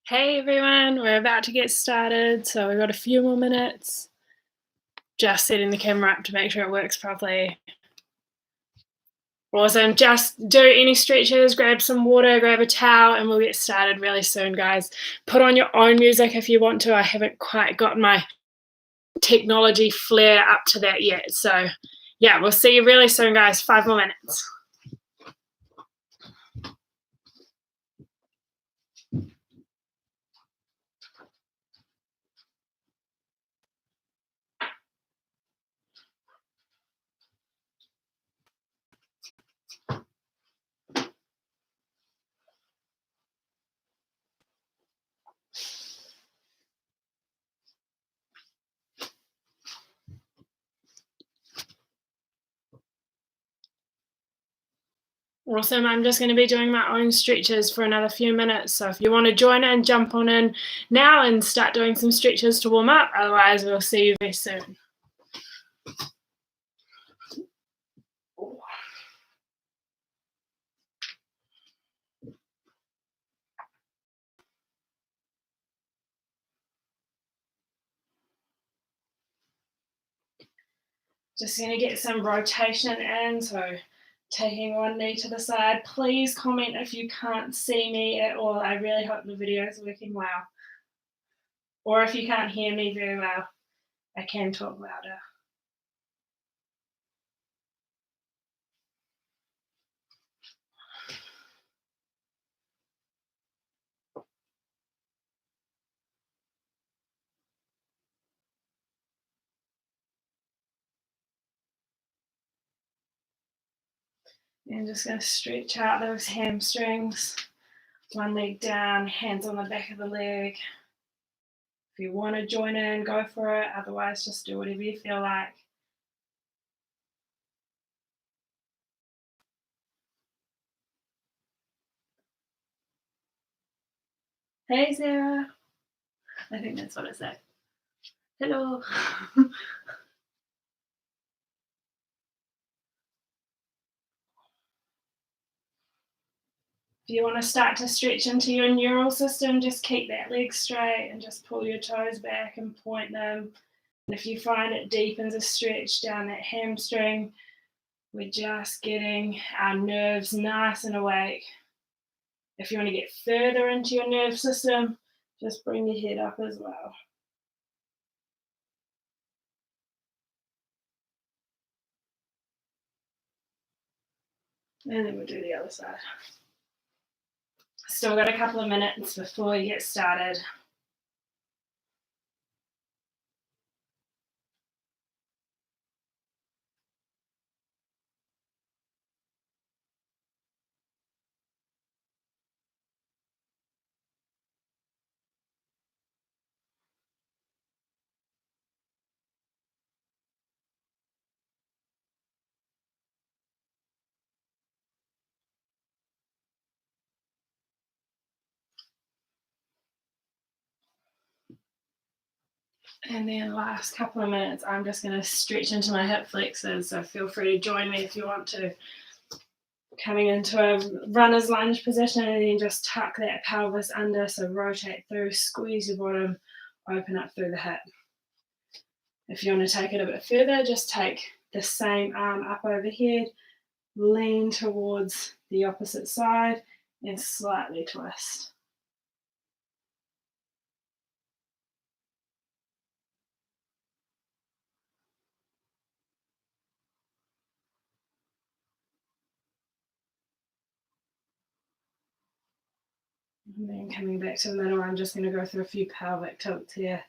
Hey everyone, we're about to get started, so we've got a few more minutes. Just setting the camera up to make sure it works properly. Awesome. Just do any stretches, grab some water, grab a towel, and we'll get started really soon, guys. Put on your own music if you want to. I haven't quite got my technology flair up to that yet. So, yeah, we'll see you really soon, guys. 5 more minutes. Awesome. I'm just going to be doing my own stretches for another few minutes. So if you want to join in, jump on in now and start doing some stretches to warm up. Otherwise, we'll see you very soon. Just going to get some rotation in. So taking one knee to the side. Please comment if you can't see me at all. I really hope the video is working well. Or if you can't hear me very well, I can talk louder. And just going to stretch out those hamstrings. One leg down, hands on the back of the leg. If you want to join in, go for it. Otherwise, just do whatever you feel like. Hey, Sarah. I think that's what it said. Hello. If you want to start to stretch into your neural system, just keep that leg straight and just pull your toes back and point them. And if you find it deepens a stretch down that hamstring, we're just getting our nerves nice and awake. If you want to get further into your nerve system, just bring your head up as well. And then we'll do the other side. Still got a couple of minutes before we get started. And then last couple of minutes, I'm just going to stretch into my hip flexors. So feel free to join me if you want to. Coming into a runner's lunge position and then just tuck that pelvis under. So rotate through, squeeze your bottom, open up through the hip. If you want to take it a bit further, just take the same arm up overhead, lean towards the opposite side and slightly twist. And then coming back to the middle, I'm just going to go through a few pelvic tilts here.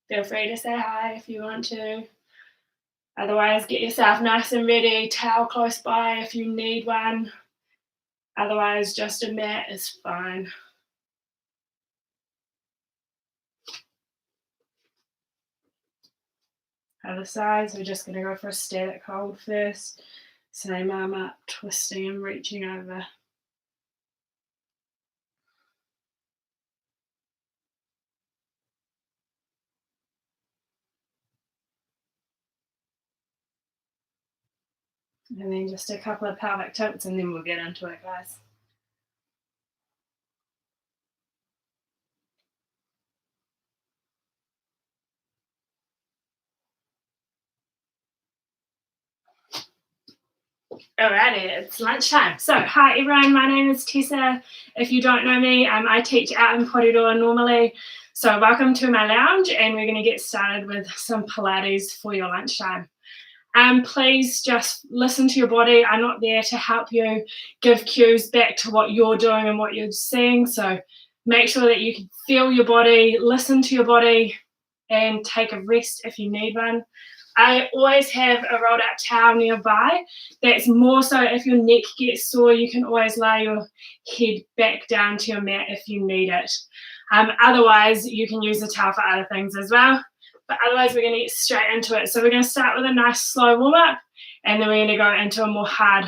Feel free to say hi if you want to. Otherwise, get yourself nice and ready. Towel close by if you need one. Otherwise, just a mat is fine. Other sides, we're just going to go for a static hold first. Same arm up, twisting and reaching over. And then just a couple of pelvic tips and then we'll get into it, guys. Alrighty, it's lunchtime. So, hi everyone, my name is Tessa. If you don't know me, I teach out in Porirua normally. So, welcome to my lounge, and we're going to get started with some Pilates for your lunchtime. Please just listen to your body. I'm not there to help you give cues back to what you're doing and what you're seeing. So, make sure that you can feel your body, listen to your body, and take a rest if you need one. I always have a rolled up towel nearby. That's more so if your neck gets sore, you can always lay your head back down to your mat if you need it. Otherwise, you can use the towel for other things as well. But otherwise, we're going to get straight into it. So we're going to start with a nice slow warm up, and then we're going to go into a more hard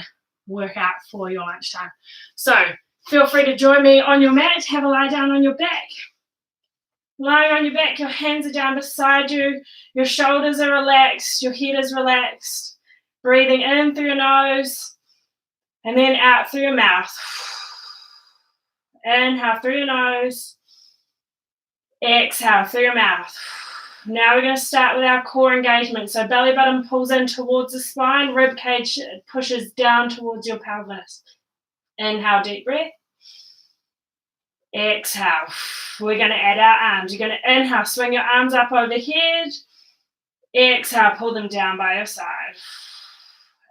workout for your lunchtime. So feel free to join me on your mat. Have a lie down on your back. Lying on your back, your hands are down beside you, your shoulders are relaxed, your head is relaxed. Breathing in through your nose and then out through your mouth. Inhale through your nose. Exhale through your mouth. Now we're going to start with our core engagement. So belly button pulls in towards the spine, rib cage pushes down towards your pelvis. Inhale, deep breath. Exhale. We're going to add our arms. You're going to inhale, swing your arms up overhead. Exhale, pull them down by your side.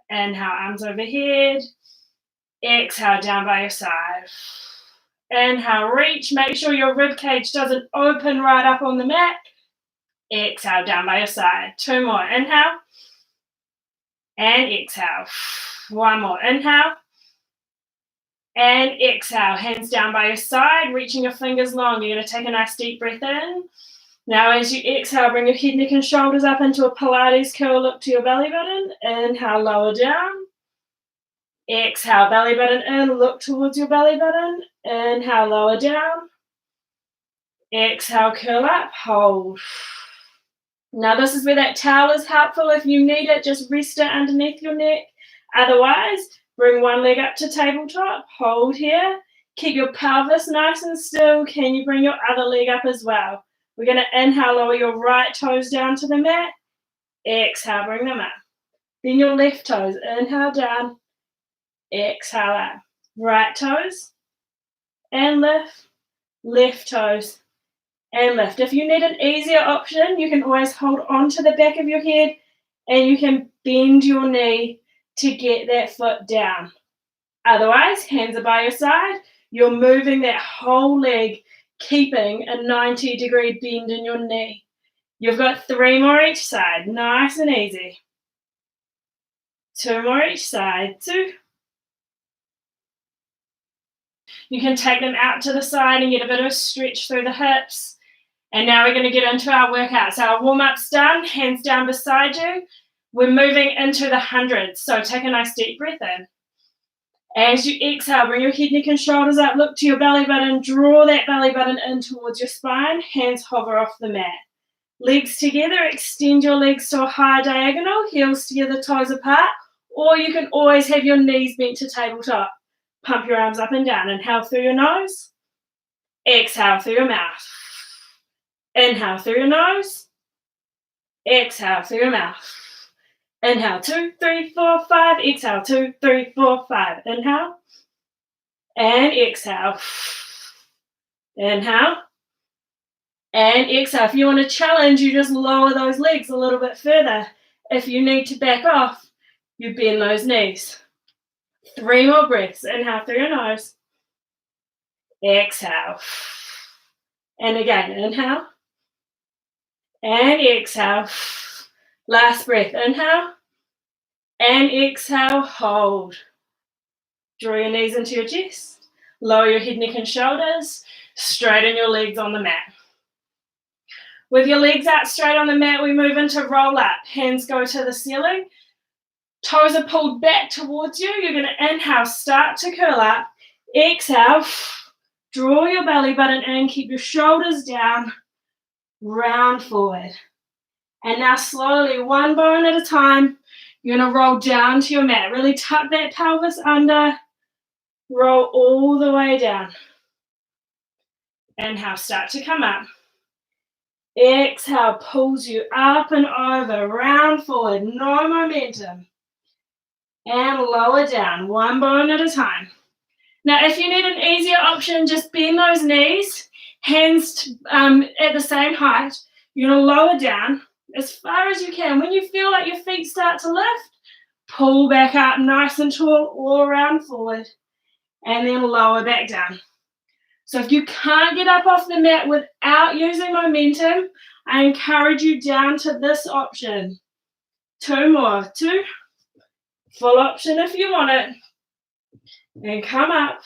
Inhale, arms overhead. Exhale, down by your side. Inhale, reach. Make sure your rib cage doesn't open right up on the mat. Exhale, down by your side. Two more. Inhale. And exhale. One more. Inhale. And exhale, hands down by your side, reaching your fingers long. You're going to take a nice deep breath in. Now as you exhale, bring your head, neck and shoulders up into a Pilates curl, look to your belly button. Inhale, lower down. Exhale, belly button in, look towards your belly button. Inhale, lower down. Exhale, curl up, hold. Now this is where that towel is helpful. If you need it, just rest it underneath your neck. Otherwise, bring one leg up to tabletop, hold here. Keep your pelvis nice and still. Can you bring your other leg up as well? We're going to inhale, lower your right toes down to the mat. Exhale, bring them up. Then your left toes, inhale down. Exhale up. Right toes and lift. Left toes and lift. If you need an easier option, you can always hold on to the back of your head and you can bend your knee to get that foot down. Otherwise, hands are by your side. You're moving that whole leg, keeping a 90-degree bend in your knee. You've got 3 more each side. Nice and easy. 2 more each side. 2. You can take them out to the side and get a bit of a stretch through the hips. And now we're going to get into our workout. So our warm-up's done, hands down beside you. We're moving into the hundreds. So take a nice deep breath in. As you exhale, bring your head, neck and shoulders up. Look to your belly button. Draw that belly button in towards your spine. Hands hover off the mat. Legs together. Extend your legs to a high diagonal. Heels together, toes apart. Or you can always have your knees bent to tabletop. Pump your arms up and down. Inhale through your nose. Exhale through your mouth. Inhale through your nose. Exhale through your mouth. Inhale, 2, 3, 4, 5. Exhale, 2, 3, 4, 5. Inhale. And exhale. Inhale. And exhale. If you want to challenge, you just lower those legs a little bit further. If you need to back off, you bend those knees. 3 more breaths. Inhale through your nose. Exhale. And again, inhale. And exhale. Last breath. Inhale. And exhale. Hold. Draw your knees into your chest. Lower your head, neck and shoulders. Straighten your legs on the mat. With your legs out straight on the mat, we move into roll up. Hands go to the ceiling. Toes are pulled back towards you. You're going to inhale, start to curl up. Exhale. Draw your belly button in. Keep your shoulders down. Round forward. And now slowly, one bone at a time, You're going to roll down to your mat. Really tuck that pelvis under. Roll all the way down. Inhale, start to come up. Exhale, pulls you up and over, round forward, no momentum. And lower down, one bone at a time. Now, if you need an easier option, just bend those knees, hands at the same height. You're going to lower down as far as you can. When you feel like your feet start to lift, pull back up nice and tall, all around forward, and then lower back down. So if you can't get up off the mat without using momentum, I encourage you down to this option. 2 more. 2. Full option if you want it. And come up.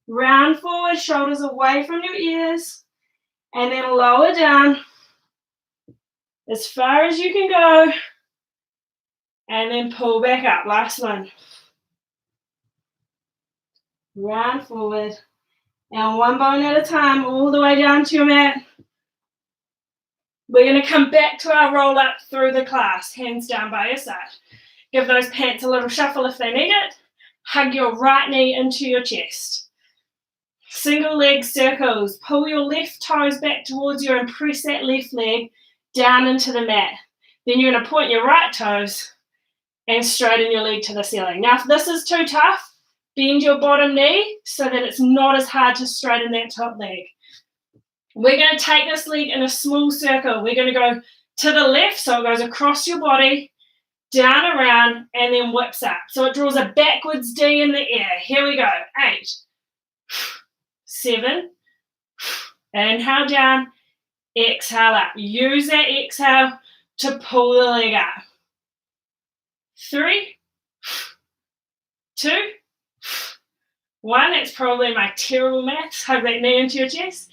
Round forward, shoulders away from your ears. And then lower down as far as you can go. And then pull back up. Last one. Round forward. And one bone at a time, all the way down to your mat. We're going to come back to our roll up through the class, hands down by your side. Give those pants a little shuffle if they need it. Hug your right knee into your chest. Single leg circles. Pull your left toes back towards you and press that left leg down into the mat. Then you're going to point your right toes and straighten your leg to the ceiling. Now, if this is too tough, bend your bottom knee so that it's not as hard to straighten that top leg. We're going to take this leg in a small circle. We're going to go to the left, so it goes across your body, down, around, and then whips up. So it draws a backwards D in the air. Here we go. 8, 7, inhale down, exhale up. Use that exhale to pull the leg up. 3, 2, 1. It's probably my terrible maths. Hug that knee into your chest.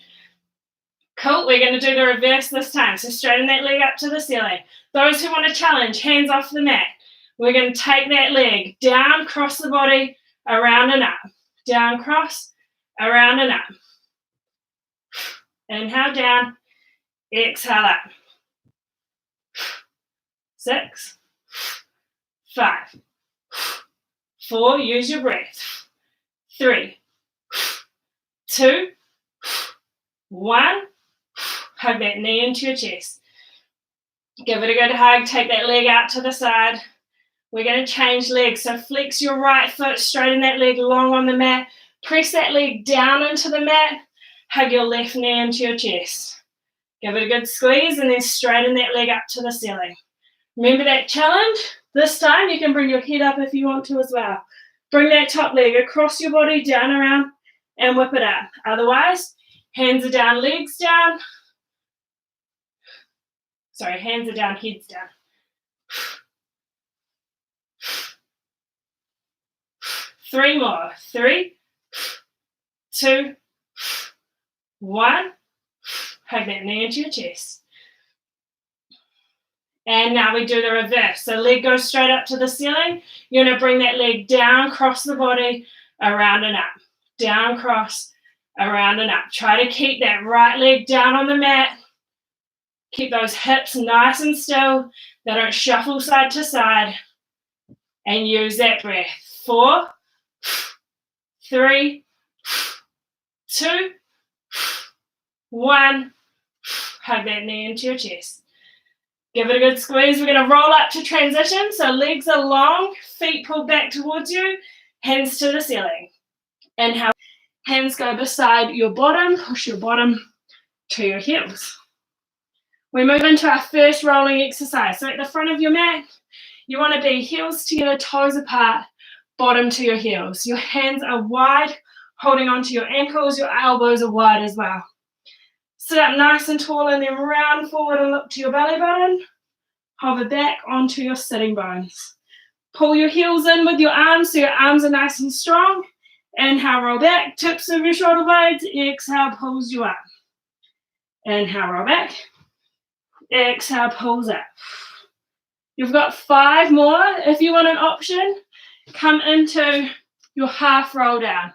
Cool, we're going to do the reverse this time. So straighten that leg up to the ceiling. Those who want to challenge, hands off the mat. We're going to take that leg down, cross the body, around and up. Down, cross, around and up. Inhale down, exhale up. 6, 5, 4, use your breath. 3, 2, 1. Hug that knee into your chest. Give it a good hug. Take that leg out to the side. We're going to change legs. So flex your right foot, straighten that leg long on the mat. Press that leg down into the mat. Hug your left knee into your chest. Give it a good squeeze and then straighten that leg up to the ceiling. Remember that challenge? This time you can bring your head up if you want to as well. Bring that top leg across your body, down, around, and whip it up. Otherwise, hands are down, legs down. Sorry, hands are down, heads down. 3 more. 3, 2, 1. Hug that knee into your chest. And now we do the reverse. So leg goes straight up to the ceiling. You're going to bring that leg down, cross the body, around and up. Down, cross, around and up. Try to keep that right leg down on the mat. Keep those hips nice and still. They don't shuffle side to side. And use that breath. 4, 3, 2, 1. Hug that knee into your chest. Give it a good squeeze. We're going to roll up to transition. So legs are long, feet pulled back towards you, hands to the ceiling. Inhale. Hands go beside your bottom. Push your bottom to your heels. We move into our first rolling exercise. So at the front of your mat, you want to be heels together, toes apart, bottom to your heels. Your hands are wide, holding onto your ankles. Your elbows are wide as well. Sit up nice and tall and then round forward and look to your belly button. Hover back onto your sitting bones. Pull your heels in with your arms so your arms are nice and strong. Inhale, roll back, tips of your shoulder blades. Exhale, pulls you up. Inhale, roll back. Exhale, pulls up. You've got 5 more. If you want an option, come into your half roll down.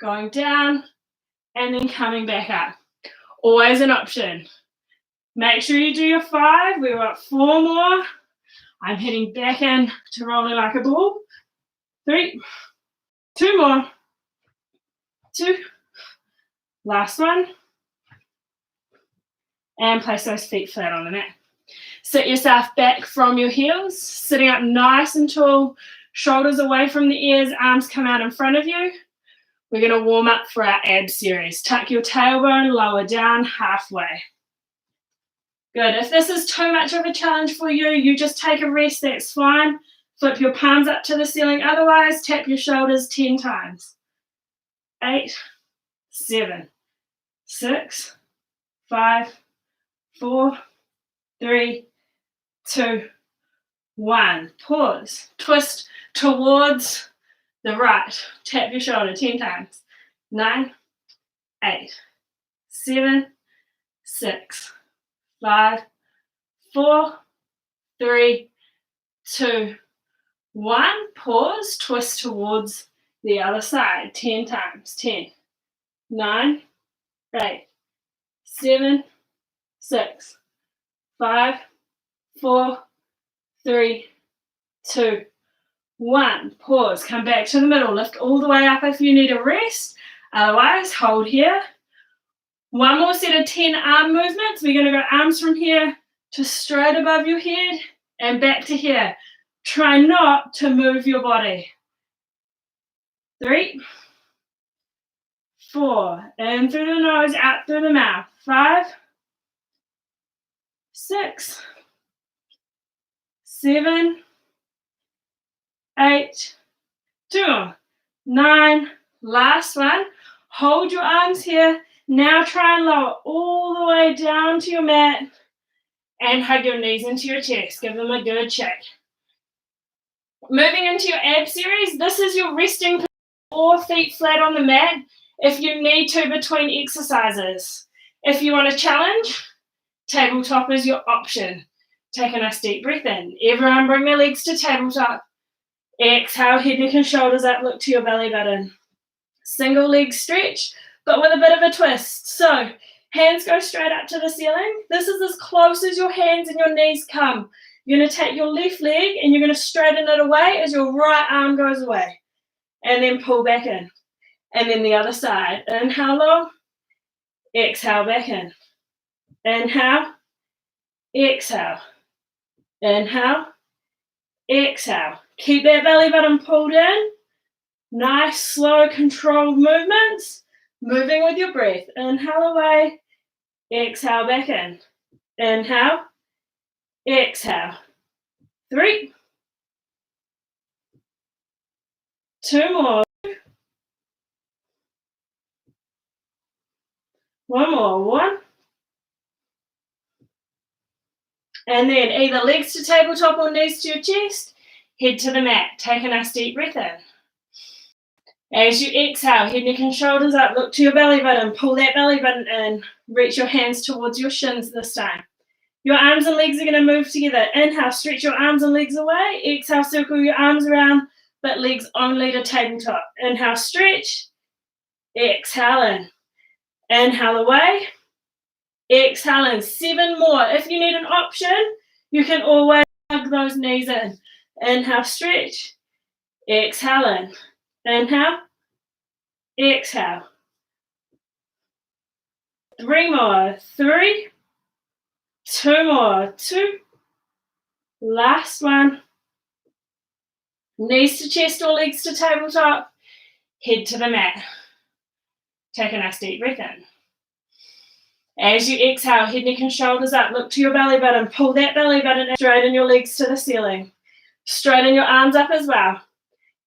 Going down and then coming back up. Always an option. Make sure you do your 5. We've got 4 more. I'm heading back in to rolling like a ball. 3, 2 more, 2, last one, and place those feet flat on the mat. Sit yourself back from your heels, sitting up nice and tall, shoulders away from the ears, arms come out in front of you. We're going to warm up for our ab series. Tuck your tailbone, lower down halfway. Good. If this is too much of a challenge for you, you just take a rest, that's fine. Flip your palms up to the ceiling. Otherwise, tap your shoulders 10 times. 8, 7, 6, 5, 4, 3, 2, 1. Pause. Twist towards the right. Tap your shoulder 10 times. 9, 8, 7, 6, 5, 4, 3, 2, 1. Pause. Twist towards the other side 10 times. 10, 9, 8, 7, 6, 5, 4, 3, 2, 1. Pause. Come back to the middle. Lift all the way up if you need a rest. Otherwise, hold here. One more set of 10 arm movements. We're going to go arms from here to straight above your head and back to here. Try not to move your body. 3, 4. In through the nose, out through the mouth. 5, 6, 7, 8, 2, 9. Last one. Hold your arms here. Now try and lower all the way down to your mat and hug your knees into your chest. Give them a good shake. Moving into your ab series, this is your resting position, 4 feet flat on the mat if you need to between exercises. If you want a challenge, tabletop is your option. Take a nice deep breath in. Everyone bring their legs to tabletop. Exhale, head, neck and shoulders up, look to your belly button. Single leg stretch, but with a bit of a twist. So, hands go straight up to the ceiling. This is as close as your hands and your knees come. You're going to take your left leg and you're going to straighten it away as your right arm goes away. And then pull back in. And then the other side. Inhale long. Exhale back in. Inhale. Exhale. Inhale. Exhale. Keep that belly button pulled in. Nice, slow, controlled movements. Moving with your breath. Inhale away. Exhale back in. Inhale. Exhale. 3. 2 more. 1 more. 1. And then either legs to tabletop or knees to your chest. Head to the mat. Take a nice deep breath in. As you exhale, head, neck and shoulders up. Look to your belly button. Pull that belly button in. Reach your hands towards your shins this time. Your arms and legs are going to move together. Inhale, stretch your arms and legs away. Exhale, circle your arms around, but legs only to tabletop. Inhale, stretch. Exhale in. Inhale away. Exhale in. 7 more. If you need an option, you can always hug those knees in. Inhale, stretch. Exhale in. Inhale. Exhale. 3 more. 3. 2 more. 2. Last one. Knees to chest or legs to tabletop. Head to the mat. Take a nice deep breath in. As you exhale, head, neck and shoulders up. Look to your belly button. Pull that belly button and straighten your legs to the ceiling. Straighten your arms up as well.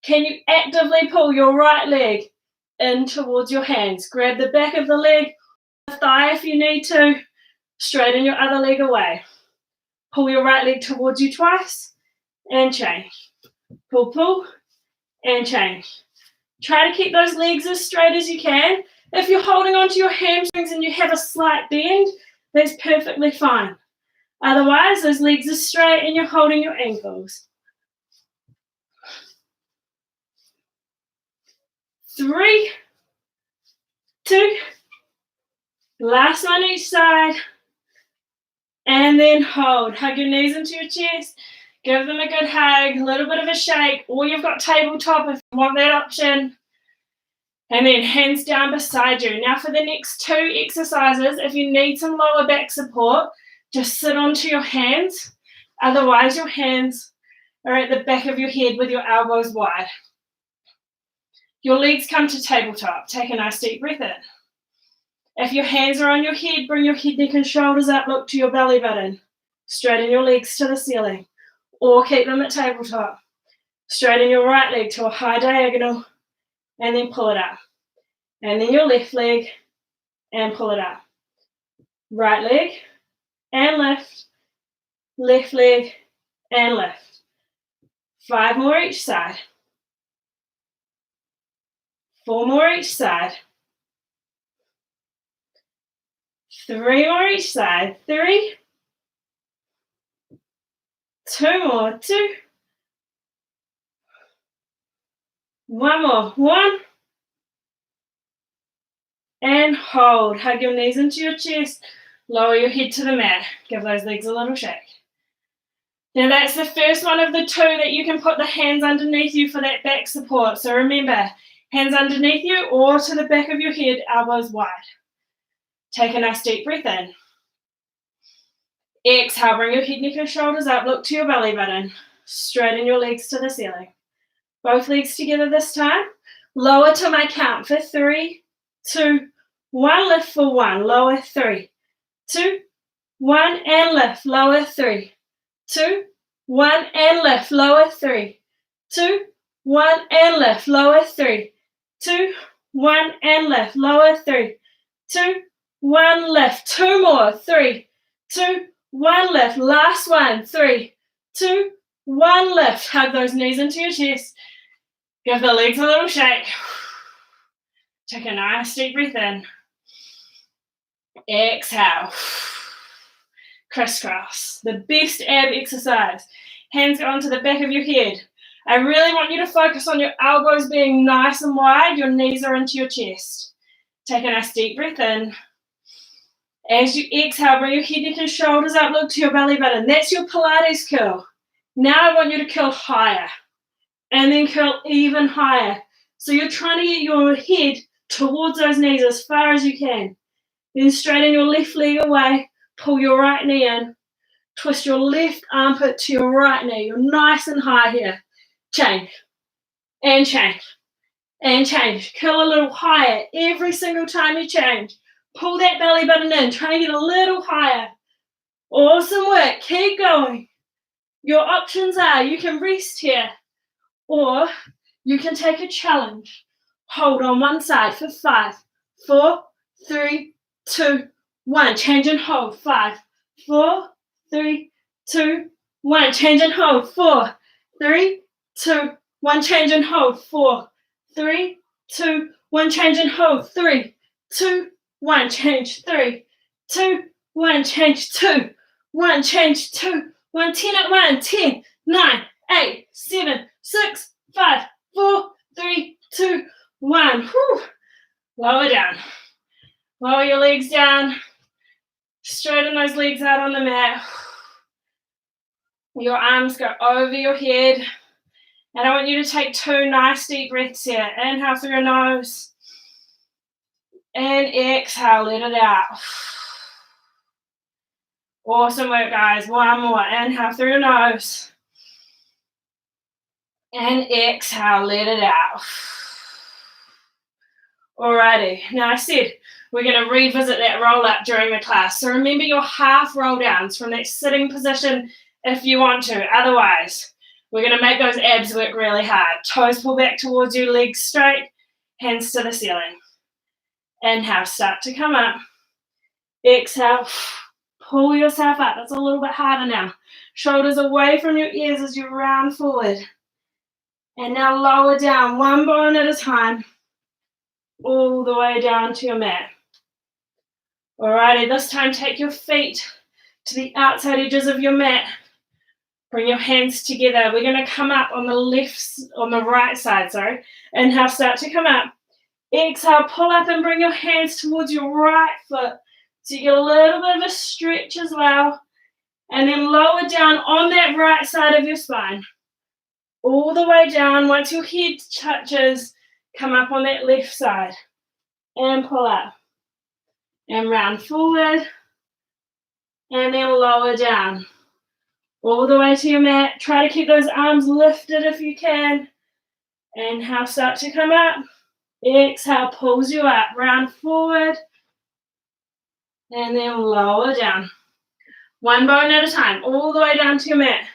Can you actively pull your right leg in towards your hands? Grab the back of the leg, the thigh if you need to. Straighten your other leg away. Pull your right leg towards you twice and change. Pull, pull, and change. Try to keep those legs as straight as you can. If you're holding onto your hamstrings and you have a slight bend, that's perfectly fine. Otherwise, those legs are straight and you're holding your ankles. 3, 2, last one each side, and then hold. Hug your knees into your chest. Give them a good hug, a little bit of a shake, or you've got tabletop if you want that option. And then hands down beside you. Now for the next 2 exercises, if you need some lower back support, just sit onto your hands. Otherwise, your hands are at the back of your head with your elbows wide. Your legs come to tabletop. Take a nice deep breath in. If your hands are on your head, bring your head, neck and shoulders up, look to your belly button. Straighten your legs to the ceiling, or keep them at tabletop. Straighten your right leg to a high diagonal, and then pull it up. And then your left leg, and pull it up. Right leg, and lift. Left leg, and lift. 5 more each side. 4 more each side. 3 more each side. 3. 2 more. 2. 1 more. 1. And hold. Hug your knees into your chest. Lower your head to the mat. Give those legs a little shake. Now that's the first one of the 2 that you can put the hands underneath you for that back support. So remember, hands underneath you or to the back of your head, elbows wide. Take a nice deep breath in. Exhale, bring your head, neck and shoulders up. Look to your belly button. Straighten your legs to the ceiling. Both legs together this time. Lower to my count for 3, 2, 1. Lift for 1. Lower 3, 2, 1. And lift. Lower 3, 2, 1. And lift. Lower 3, 2, 1. And lift. Lower 3, 2, 1. And lift. Lower 3, 2, 1. Lift. 2 more. 3, 2, 1. Lift. Last one. 3, 2, 1. Lift. Hug those knees into your chest. Give the legs a little shake. Take a nice deep breath in. Exhale. Crisscross. The best ab exercise. Hands go onto the back of your head. I really want you to focus on your elbows being nice and wide. Your knees are into your chest. Take a nice deep breath in. As you exhale, bring your head, neck and shoulders up. Look to your belly button. That's your Pilates curl. Now I want you to curl higher. And then curl even higher. So you're trying to get your head towards those knees as far as you can. Then straighten your left leg away. Pull your right knee in. Twist your left armpit to your right knee. You're nice and high here. Change. And change. And change. Curl a little higher every single time you change. Pull that belly button in. Try and get a little higher. Awesome work. Keep going. Your options are you can rest here or you can take a challenge. Hold on one side for 5, 4, 3, 2, 1. Change and hold. 5, 4, 3, 2, 1. Change and hold. 4, 3, 2, 1. Change and hold. 4, 3, 2, 1. Change and hold. 3, 2, 1. Change. 3, 2, 1. Change. 2, 1. Change. 2, 1. 10 at 1. 10, 9, 8, 7, 6, 5, 4, 3, 2, 1. Whew. Lower down. Lower your legs down. Straighten those legs out on the mat. Your arms go over your head. And I want you to take 2 nice deep breaths here. Inhale through your nose. And exhale, let it out. Awesome work, guys. 1 more. Inhale through your nose. And exhale, let it out. Alrighty. Now I said we're going to revisit that roll up during the class. So remember your half roll downs from that sitting position if you want to. Otherwise, we're going to make those abs work really hard. Toes pull back towards you, legs straight, hands to the ceiling. Inhale, start to come up. Exhale, pull yourself up. That's a little bit harder now. Shoulders away from your ears as you round forward. And now lower down, one bone at a time, all the way down to your mat. Alrighty, this time take your feet to the outside edges of your mat. Bring your hands together. We're going to come up on the right side, Inhale, start to come up. Exhale, pull up and bring your hands towards your right foot. So you get a little bit of a stretch as well. And then lower down on that right side of your spine. All the way down. Once your head touches, come up on that left side. And pull up. And round forward. And then lower down. All the way to your mat. Try to keep those arms lifted if you can. Inhale, start to come up. Exhale, pulls you up. Round forward. And then lower down. One bone at a time, all the way down to your mat.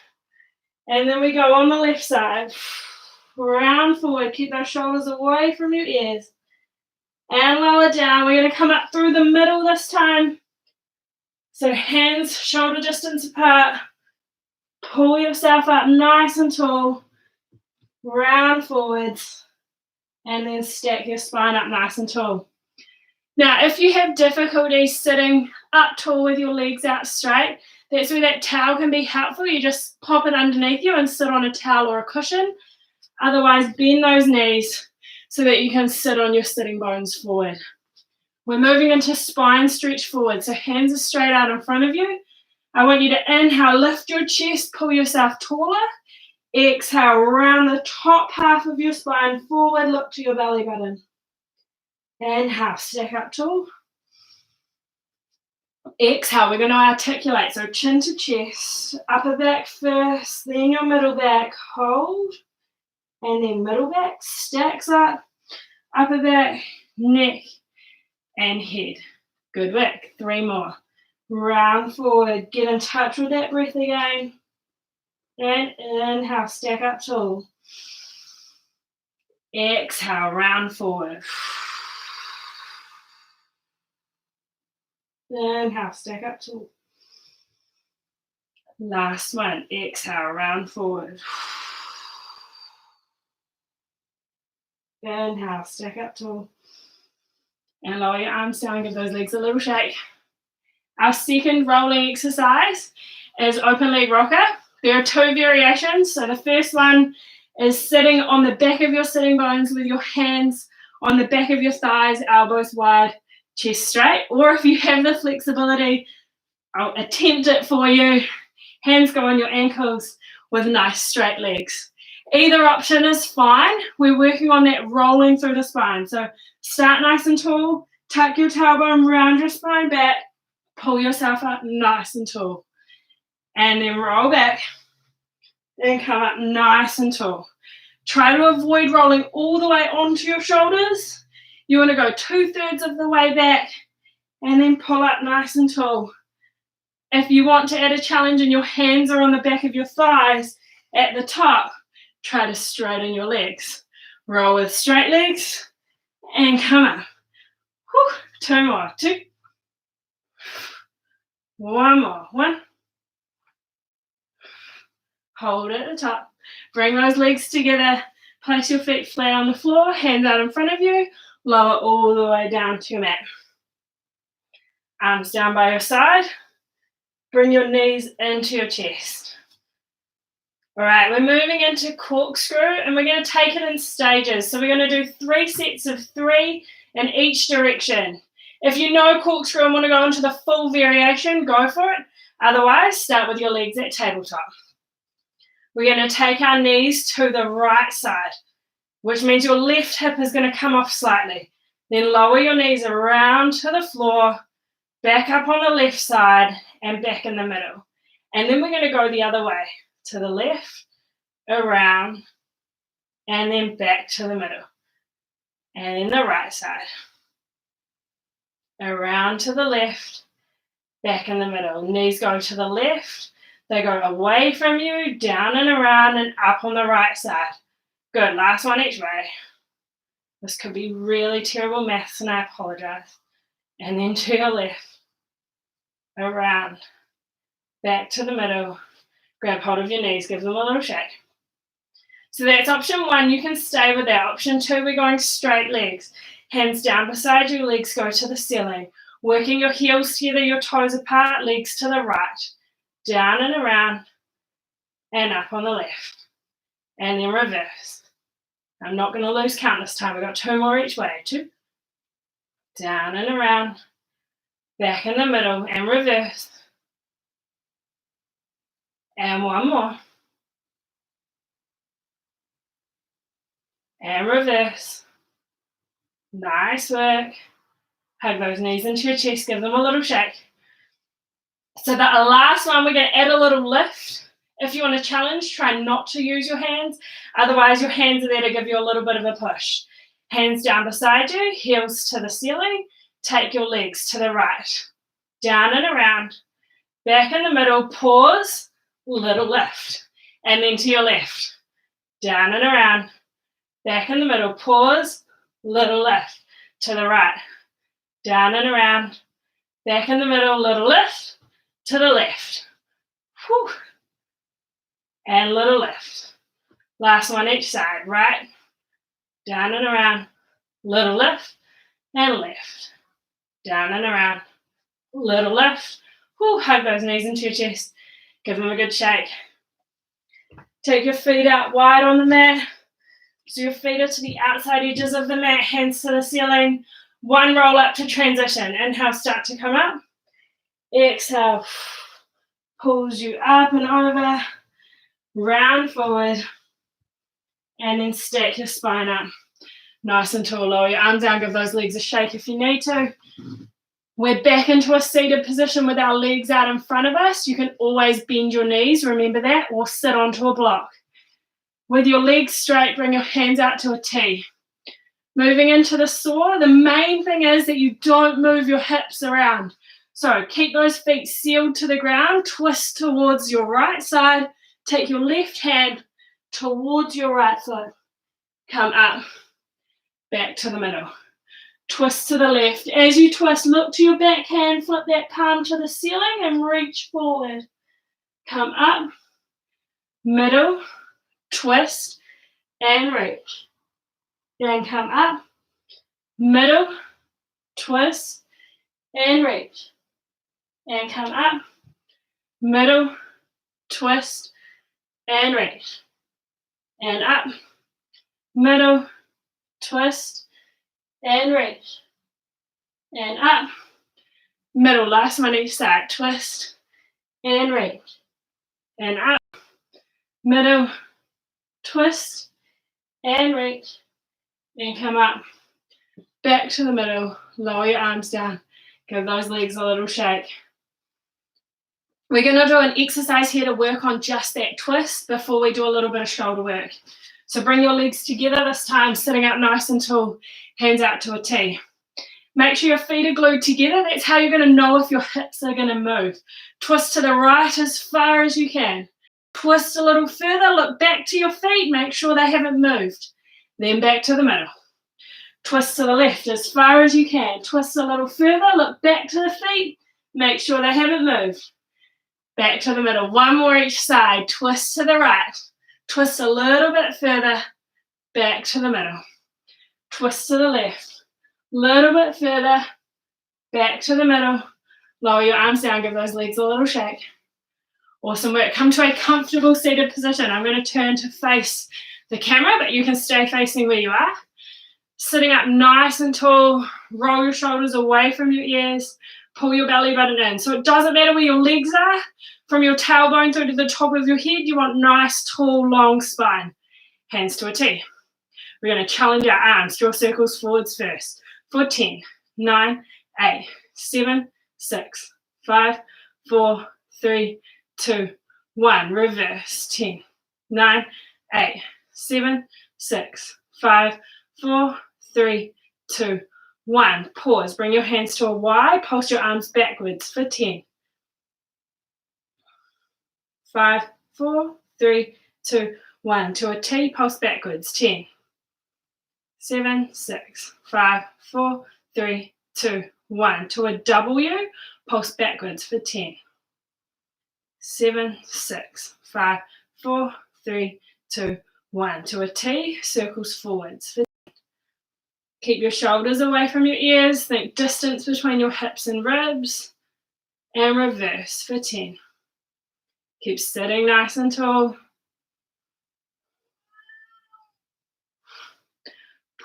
And then we go on the left side. Round forward, keep those shoulders away from your ears. And lower down. We're going to come up through the middle this time. So hands shoulder distance apart. Pull yourself up nice and tall. Round forwards. And then stack your spine up nice and tall. Now, if you have difficulty sitting up tall with your legs out straight, that's where that towel can be helpful. You just pop it underneath you and sit on a towel or a cushion. Otherwise, bend those knees so that you can sit on your sitting bones forward. We're moving into spine stretch forward. So hands are straight out in front of you. I want you to inhale, lift your chest, pull yourself taller. Exhale, round the top half of your spine forward, look to your belly button. Inhale, stack up tall. Exhale, we're going to articulate. So chin to chest, upper back first, then your middle back, hold, and then middle back, stacks up, upper back, neck, and head. Good work. 3 more. Round forward, get in touch with that breath again. And inhale, stack up tall. Exhale, round forward. Inhale, stack up tall. Last one. Exhale, round forward. Inhale, stack up tall. And lower your arms down, give those legs a little shake. Our second rolling exercise is open leg rocker. There are 2 variations. So the first one is sitting on the back of your sitting bones with your hands on the back of your thighs, elbows wide, chest straight. Or if you have the flexibility, I'll attempt it for you. Hands go on your ankles with nice straight legs. Either option is fine. We're working on that rolling through the spine. So start nice and tall, tuck your tailbone, round your spine back, pull yourself up nice and tall. And then roll back and come up nice and tall. Try to avoid rolling all the way onto your shoulders. You want to go 2/3 of the way back and then pull up nice and tall. If you want to add a challenge and your hands are on the back of your thighs at the top, try to straighten your legs. Roll with straight legs and come up. 2 more. 2. 1 more. 1. Hold at the top. Bring those legs together. Place your feet flat on the floor, hands out in front of you. Lower all the way down to your mat. Arms down by your side. Bring your knees into your chest. All right, we're moving into corkscrew and we're going to take it in stages. So we're going to do 3 sets of 3 in each direction. If you know corkscrew and want to go into the full variation, go for it. Otherwise, start with your legs at tabletop. We're going to take our knees to the right side, which means your left hip is going to come off slightly. Then lower your knees around to the floor, back up on the left side and back in the middle. And then we're going to go the other way, to the left, around, and then back to the middle. And then the right side. Around to the left, back in the middle. Knees go to the left, they go away from you, down and around and up on the right side. Good, last one each way. This could be really terrible maths and I apologize. And then to your left, around, back to the middle. Grab hold of your knees, give them a little shake. So that's option 1, you can stay with that. Option 2, we're going straight legs. Hands down beside you, legs go to the ceiling. Working your heels together, your toes apart, legs to the right. Down and around, and up on the left. And then reverse. I'm not going to lose count this time. We've got 2 more each way. 2. Down and around, back in the middle, and reverse. And one more. And reverse. Nice work. Hug those knees into your chest, give them a little shake. So that last one, we're going to add a little lift. If you want to challenge, try not to use your hands. Otherwise, your hands are there to give you a little bit of a push. Hands down beside you, heels to the ceiling. Take your legs to the right. Down and around. Back in the middle, pause, little lift. And then to your left. Down and around. Back in the middle, pause, little lift. To the right. Down and around. Back in the middle, little lift. To the left. Whew. And little lift. Last one each side. Right. Down and around. Little lift. And left. Down and around. Little lift. Whew. Hug those knees into your chest. Give them a good shake. Take your feet out wide on the mat. So your feet are to the outside edges of the mat, hands to the ceiling. One roll up to transition. Inhale, start to come up. Exhale, pulls you up and over. Round forward. And then stack your spine up. Nice and tall. Lower your arms down. Give those legs a shake if you need to. We're back into a seated position with our legs out in front of us. You can always bend your knees, remember that, or sit onto a block. With your legs straight, bring your hands out to a T. Moving into the saw, the main thing is that you don't move your hips around. So keep those feet sealed to the ground, twist towards your right side, take your left hand towards your right foot. Come up, back to the middle. Twist to the left. As you twist, look to your back hand, flip that palm to the ceiling and reach forward. Come up, middle, twist, and reach. Then come up, middle, twist, and reach. And come up, middle, twist, and reach. And up, middle, twist, and reach. And up, middle, last one each side, twist, and reach. And up, middle, twist, and reach. And come up, back to the middle, lower your arms down, give those legs a little shake. We're going to do an exercise here to work on just that twist before we do a little bit of shoulder work. So bring your legs together this time, sitting up nice and tall, hands out to a T. Make sure your feet are glued together. That's how you're going to know if your hips are going to move. Twist to the right as far as you can. Twist a little further, look back to your feet, make sure they haven't moved. Then back to the middle. Twist to the left as far as you can. Twist a little further, look back to the feet, make sure they haven't moved. Back to the middle. One more each side. Twist to the right. Twist a little bit further. Back to the middle. Twist to the left. Little bit further. Back to the middle. Lower your arms down. Give those legs a little shake. Awesome work. Come to a comfortable seated position. I'm going to turn to face the camera, but you can stay facing where you are. Sitting up nice and tall. Roll your shoulders away from your ears. Pull your belly button in. So it doesn't matter where your legs are. From your tailbone through to the top of your head, you want nice, tall, long spine. Hands to a T. We're going to challenge our arms. Draw circles forwards first. For 10, 9, 8, 7, 6, 5, 4, 3, 2, 1. Reverse. 10, 9, 8, 7, 6, 5, 4, 3, 2, 1. Pause. Bring your hands to a Y. Pulse your arms backwards for 10. 5, 4, 3, 2, 1. To a T, pulse backwards. 10, 7, 6, 5, 4, 3, 2, 1. To a W, pulse backwards for 10, 7, 6, 5, 4, 3, 2, 1. To a T, circles forwards for 10. Keep your shoulders away from your ears. Think distance between your hips and ribs. And reverse for 10. Keep sitting nice and tall.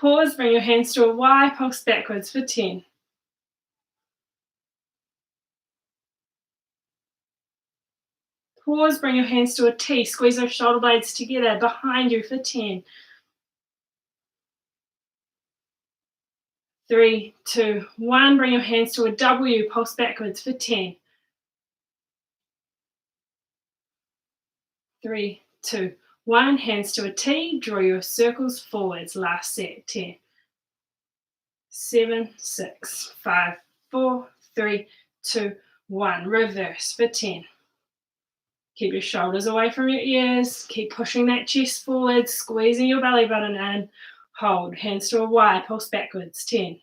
Pause, bring your hands to a Y, pulse backwards for 10. Pause, bring your hands to a T. Squeeze those shoulder blades together behind you for 10. 3, 2, 1. Bring your hands to a W. Pulse backwards for 10. 3, 2, 1. Hands to a T. Draw your circles forwards. Last set. 10. 7, 6, 5, 4, 3, 2, 1. Reverse for 10. Keep your shoulders away from your ears. Keep pushing that chest forward, squeezing your belly button in. Hold. Hands to a Y. Pulse backwards. 10.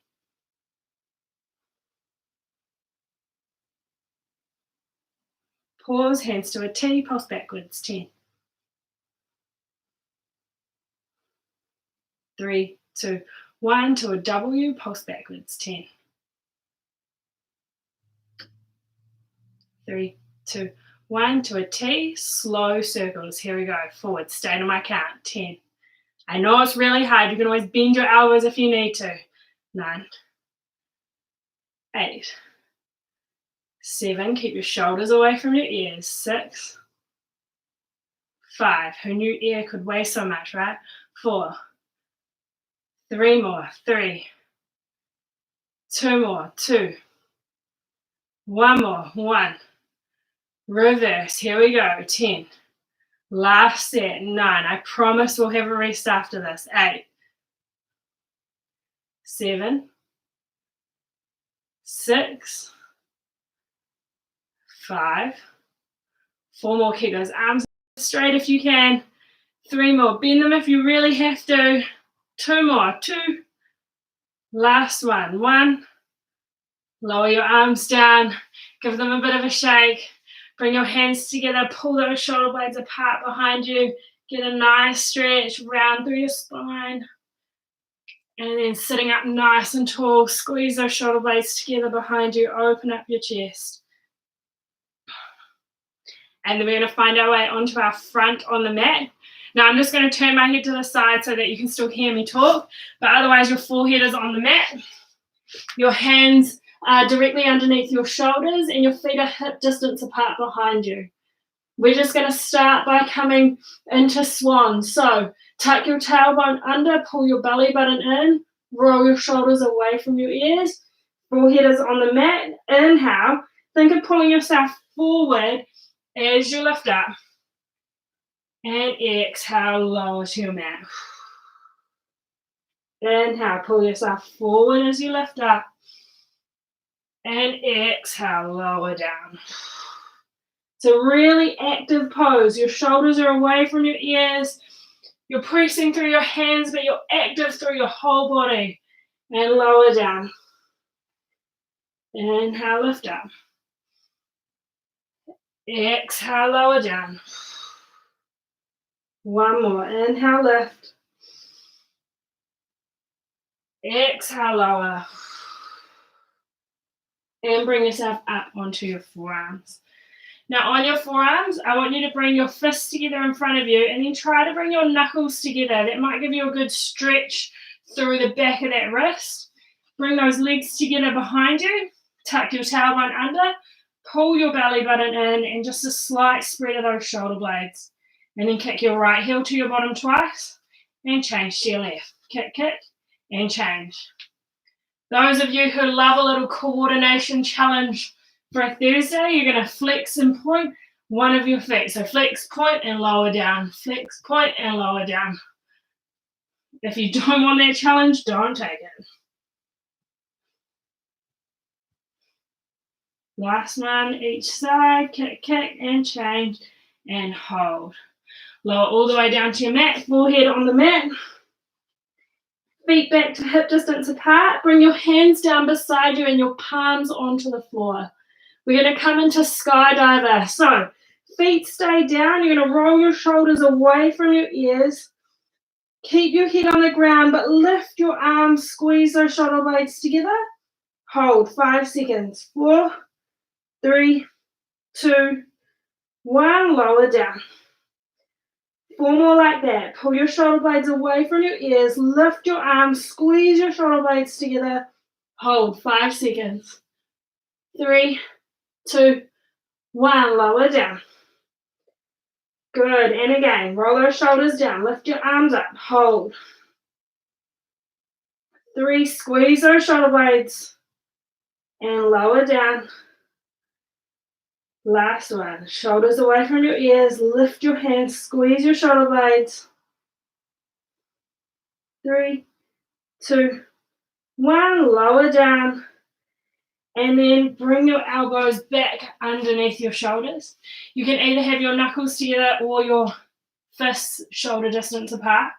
Pause. Hands to a T. Pulse backwards. 10. 3, 2, 1. To a W. Pulse backwards. 10. 3, 2, 1. To a T. Slow circles. Here we go. Forward. Stay to my count. 10. I know it's really hard. You can always bend your elbows if you need to. 9, 8, 7. Keep your shoulders away from your ears. 6, 5. Who knew air could weigh so much, right? 4, 3 more. 3, 2 more. 2, 1 more. 1. Reverse. Here we go. 10. Last set. 9. I promise we'll have a rest after this. 8, 7, 6, 5. 4 more. Keep those arms straight if you can. 3 more. Bend them if you really have to. 2 more. 2. Last one. 1. Lower your arms down. Give them a bit of a shake. Bring your hands together. Pull those shoulder blades apart behind you. Get a nice stretch. Round through your spine. And then sitting up nice and tall. Squeeze those shoulder blades together behind you. Open up your chest. And then we're going to find our way onto our front on the mat. Now I'm just going to turn my head to the side so that you can still hear me talk, but otherwise your forehead is on the mat. Your hands are directly underneath your shoulders and your feet are hip distance apart behind you. We're just going to start by coming into swan. So tuck your tailbone under, pull your belly button in, roll your shoulders away from your ears. Forehead is on the mat. Inhale. Think of pulling yourself forward as you lift up. And exhale, lower to your mat. Inhale, pull yourself forward as you lift up. And exhale, lower down. It's a really active pose. Your shoulders are away from your ears. You're pressing through your hands, but you're active through your whole body. And lower down. Inhale, lift up. Exhale, lower down. One more. Inhale, lift. Exhale, lower. And bring yourself up onto your forearms. Now on your forearms, I want you to bring your fists together in front of you and then try to bring your knuckles together. That might give you a good stretch through the back of that wrist. Bring those legs together behind you. Tuck your tailbone under. Pull your belly button in and just a slight spread of those shoulder blades. And then kick your right heel to your bottom twice and change to your left. Kick, kick, and change. Those of you who love a little coordination challenge for a Thursday, you're going to flex and point one of your feet. So flex, point, and lower down. Flex, point, and lower down. If you don't want that challenge, don't take it. Last one, each side. Kick, kick, and change, and hold. Lower all the way down to your mat, forehead on the mat. Feet back to hip distance apart. Bring your hands down beside you and your palms onto the floor. We're going to come into skydiver. So feet stay down. You're going to roll your shoulders away from your ears. Keep your head on the ground, but lift your arms. Squeeze those shoulder blades together. Hold 5 seconds. 4, 3, 2, 1. Lower down. 4 more like that. Pull your shoulder blades away from your ears. Lift your arms. Squeeze your shoulder blades together. Hold 5 seconds. 3, 2, 1. Lower down. Good. And again, roll those shoulders down. Lift your arms up. Hold. 3, squeeze those shoulder blades. And lower down. Last one. Shoulders away from your ears. Lift your hands. Squeeze your shoulder blades. 3, 2, 1. Lower down. And then bring your elbows back underneath your shoulders. You can either have your knuckles together or your fists shoulder distance apart.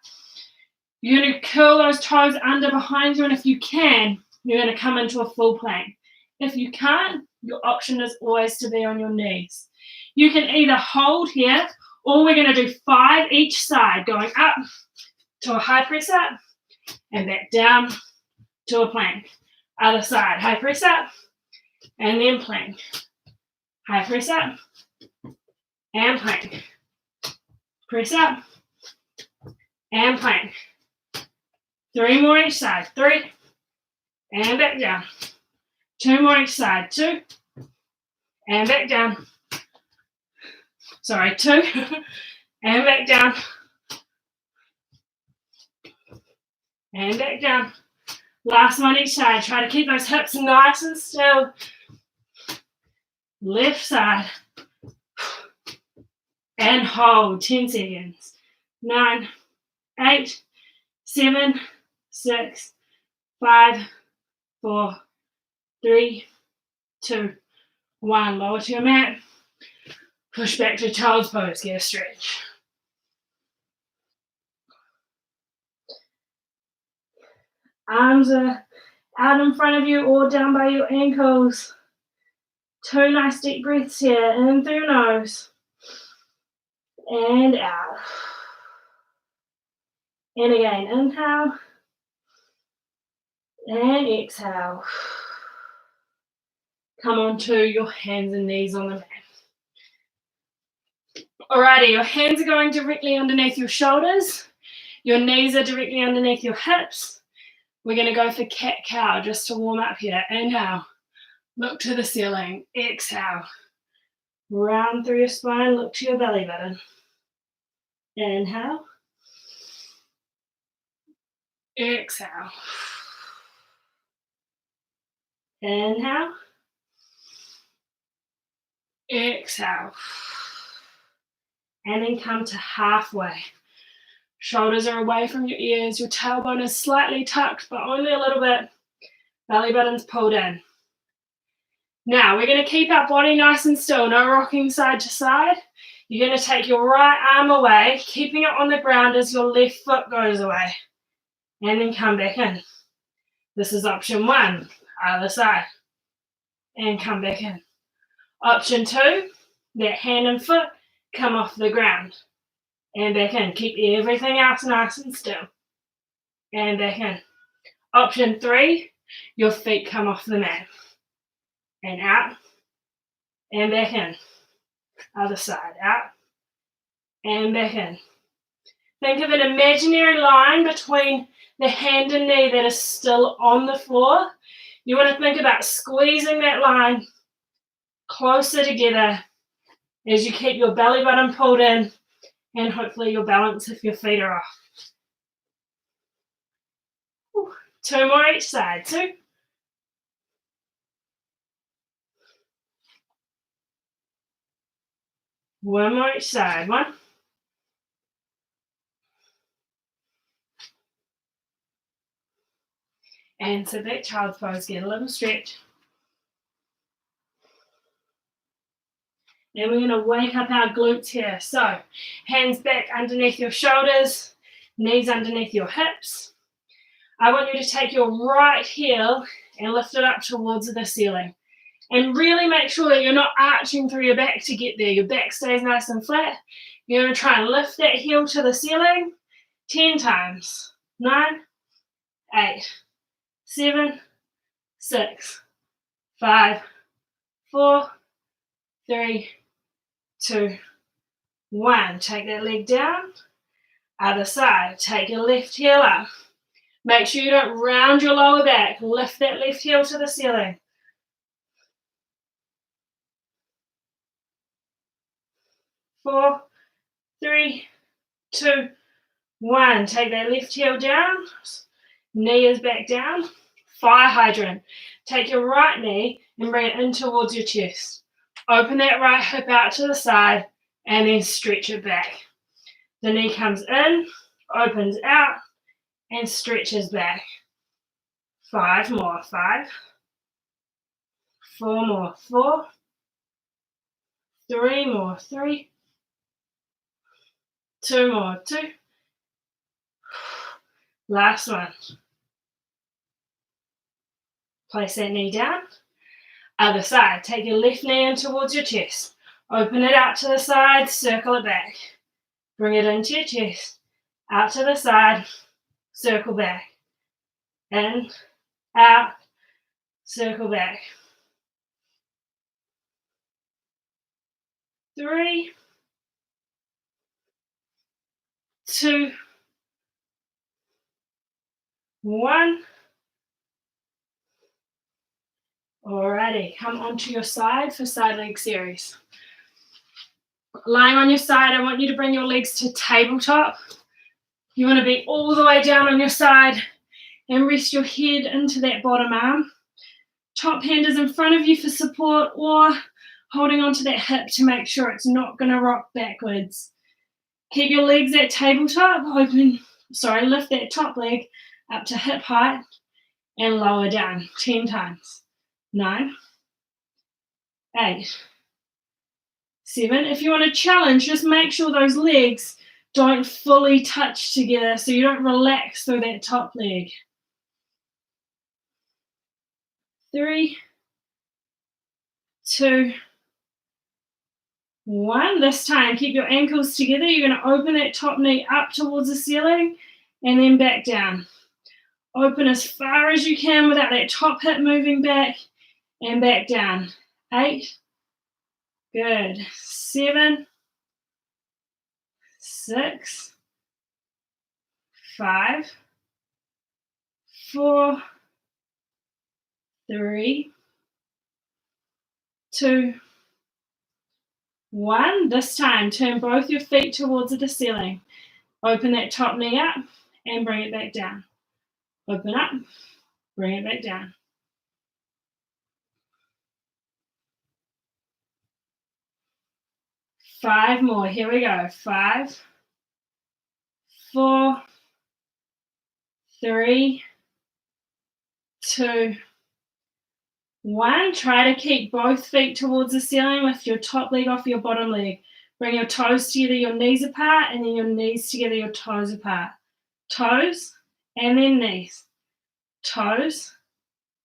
You're going to curl those toes under behind you, and if you can, you're going to come into a full plank. If you can't, your option is always to be on your knees. You can either hold here, or we're going to do 5 each side, going up to a high press up, and back down to a plank. Other side, high press up, and then plank. High press up, and plank. Press up, and plank. 3 more each side. 3, and back down. 2 more each side. 2, and back down. Sorry, 2, and back down. And back down. Last one each side. Try to keep those hips nice and still. Left side. And hold. 10 seconds. 9, 8, 7, 6, 5, 4, 3, 2, 1. Lower to your mat. Push back to child's pose. Get a stretch. Arms are out in front of you or down by your ankles. 2 nice deep breaths here. In through your nose. And out. And again, inhale. And exhale. Come onto your hands and knees on the mat. Alrighty, your hands are going directly underneath your shoulders. Your knees are directly underneath your hips. We're going to go for cat-cow just to warm up here. Inhale. Look to the ceiling. Exhale. Round through your spine. Look to your belly button. Inhale. Exhale. Inhale. Exhale. And then come to halfway. Shoulders are away from your ears. Your tailbone is slightly tucked, but only a little bit. Belly button's pulled in. Now, we're going to keep our body nice and still. No rocking side to side. You're going to take your right arm away, keeping it on the ground as your left foot goes away. And then come back in. This is option 1. Other side. And come back in. Option 2, that hand and foot come off the ground. And back in. Keep everything else nice and still. And back in. Option 3, your feet come off the mat. And out. And back in. Other side. Out. And back in. Think of an imaginary line between the hand and knee that is still on the floor. You want to think about squeezing that line closer together as you keep your belly button pulled in and hopefully your balance if your feet are off. 2 more each side. 2. One more each side. 1. And sit back, child's pose. Get a little stretch. Then we're going to wake up our glutes here. So, hands back underneath your shoulders, knees underneath your hips. I want you to take your right heel and lift it up towards the ceiling. And really make sure that you're not arching through your back to get there. Your back stays nice and flat. You're going to try and lift that heel to the ceiling 10 times. 9, 8, 7, 6, 5, 4, 3, 2, 1. Take that leg down. Other side. Take your left heel up. Make sure you don't round your lower back. Lift that left heel to the ceiling. 4, 3, 2, 1. Take that left heel down. Knee is back down. Fire hydrant. Take your right knee and bring it in towards your chest. Open that right hip out to the side and then stretch it back. The knee comes in, opens out, and stretches back. 5 more. 5. 4 more. 4. 3 more. 3. 2 more. 2. Last one. Place that knee down. Other side. Take your left knee in towards your chest. Open it out to the side, circle it back. Bring it into your chest. Out to the side, circle back. In, out, circle back. 3, 2, 1. Alrighty, come onto your side for side leg series. Lying on your side, I want you to bring your legs to tabletop. You want to be all the way down on your side and rest your head into that bottom arm. Top hand is in front of you for support or holding onto that hip to make sure it's not going to rock backwards. Keep your legs at tabletop, lift that top leg up to hip height and lower down 10 times. 9, 8, 7. If you want to challenge, just make sure those legs don't fully touch together so you don't relax through that top leg. 3, 2, 1. This time, keep your ankles together. You're going to open that top knee up towards the ceiling and then back down. Open as far as you can without that top hip moving back and back down. 8. Good. 7, 6, 5, 4, 3, 2, 1. This time, turn both your feet towards the ceiling. Open that top knee up and bring it back down. Open up, bring it back down. 5 more. Here we go. 5, 4, 3, 2, 1. Try to keep both feet towards the ceiling with your top leg off your bottom leg. Bring your toes together, your knees apart, and then your knees together, your toes apart. Toes, and then knees. Toes,